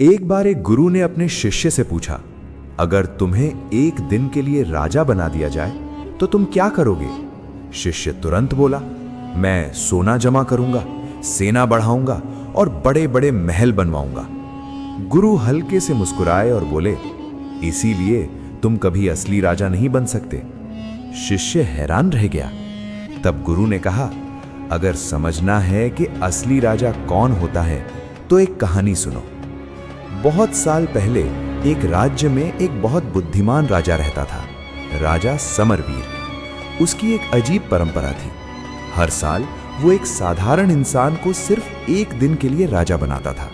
एक बार एक गुरु ने अपने शिष्य से पूछा, अगर तुम्हें एक दिन के लिए राजा बना दिया जाए तो तुम क्या करोगे? शिष्य तुरंत बोला, मैं सोना जमा करूंगा, सेना बढ़ाऊंगा और बड़े बड़े महल बनवाऊंगा। गुरु हल्के से मुस्कुराए और बोले, इसीलिए तुम कभी असली राजा नहीं बन सकते। शिष्य हैरान रह गया। तब गुरु ने कहा, अगर समझना है कि असली राजा कौन होता है तो एक कहानी सुनो। बहुत साल पहले एक राज्य में एक बहुत बुद्धिमान राजा रहता था, राजा समरवीर। उसकी एक अजीब परंपरा थी। हर साल वो एक साधारण इंसान को सिर्फ एक दिन के लिए राजा बनाता था।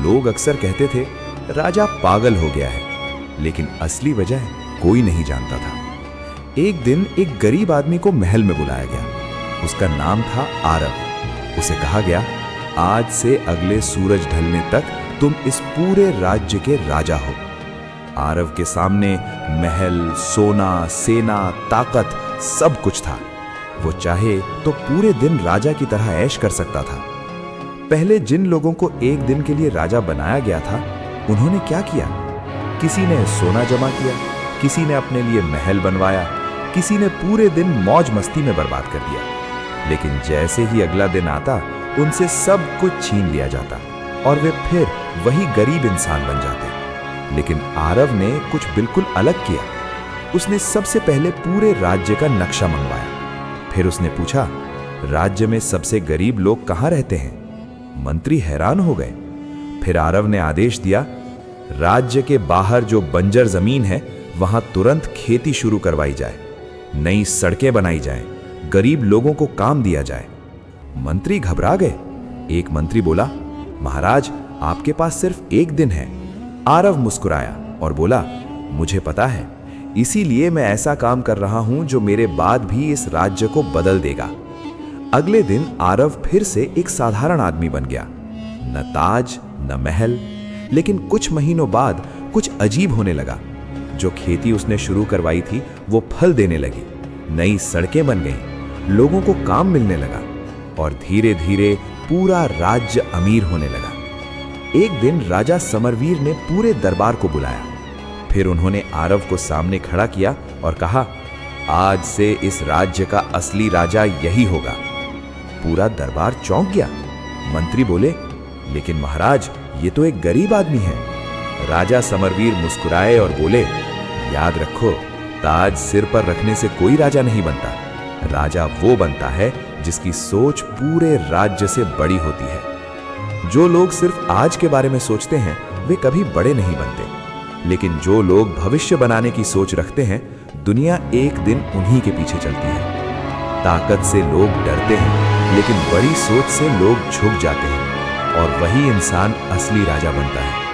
लोग अक्सर कहते थे, राजा पागल हो गया है, लेकिन असली वजह कोई नहीं जानता था। एक दिन एक गरीब आदमी को महल में बुलाया गया। उसका नाम था आरव। उसे कहा गया, आज से अगले सूरज ढलने तक तुम इस पूरे राज्य के राजा हो। आरव के सामने महल, सोना, सेना, ताकत सब कुछ था। वो चाहे तो पूरे दिन राजा की तरह ऐश कर सकता था। पहले जिन लोगों को एक दिन के लिए राजा बनाया गया था, उन्होंने क्या किया? किसी ने सोना जमा किया, किसी ने अपने लिए महल बनवाया, किसी ने पूरे दिन मौज मस्ती में बर्बाद कर दिया। लेकिन जैसे ही अगला दिन आता, उनसे सब कुछ छीन लिया जाता और वे फिर वही गरीब इंसान बन जाते। लेकिन आरव ने कुछ बिल्कुल अलग किया। उसने सबसे पहले पूरे राज्य का नक्शा मंगवाया। फिर उसने पूछा, राज्य में सबसे गरीब लोग कहाँ रहते हैं? मंत्री हैरान हो गए। फिर आरव ने आदेश दिया, राज्य के बाहर जो बंजर जमीन है, वहां तुरंत खेती शुरू करवाई जाए, नई सड़कें बनाई जाएं, गरीब लोगों को काम दिया जाए। मंत्री घबरा गए। एक मंत्री बोला, महाराज, आपके पास सिर्फ एक दिन है। आरव मुस्कुराया और बोला, मुझे पता है, इसीलिए मैं ऐसा काम कर रहा हूं जो मेरे बाद भी इस राज्य को बदल देगा। अगले दिन आरव फिर से एक साधारण आदमी बन गया। न ताज, न महल, लेकिन कुछ महीनों बाद कुछ अजीब होने लगा। जो खेती उसने शुरू करवाई थी वो फल देने लगी, नई सड़कें बन गईं, लोगों को काम मिलने लगा और धीरे धीरे पूरा राज्य अमीर होने लगा। एक दिन राजा समरवीर ने पूरे दरबार को बुलाया। फिर उन्होंने आरव को सामने खड़ा किया और कहा, आज से इस राज्य का असली राजा यही होगा। पूरा दरबार चौंक गया। मंत्री बोले, लेकिन महाराज, ये तो एक गरीब आदमी है। राजा समरवीर मुस्कुराए और बोले, याद रखो, ताज सिर पर रखने से कोई राजा नहीं बनता। राजा वो बनता है जिसकी सोच पूरे राज्य से बड़ी होती है। जो लोग सिर्फ आज के बारे में सोचते हैं, वे कभी बड़े नहीं बनते। लेकिन जो लोग भविष्य बनाने की सोच रखते हैं, दुनिया एक दिन उन्हीं के पीछे चलती है। ताकत से लोग डरते हैं, लेकिन बड़ी सोच से लोग झुक जाते हैं और वही इंसान असली राजा बनता है।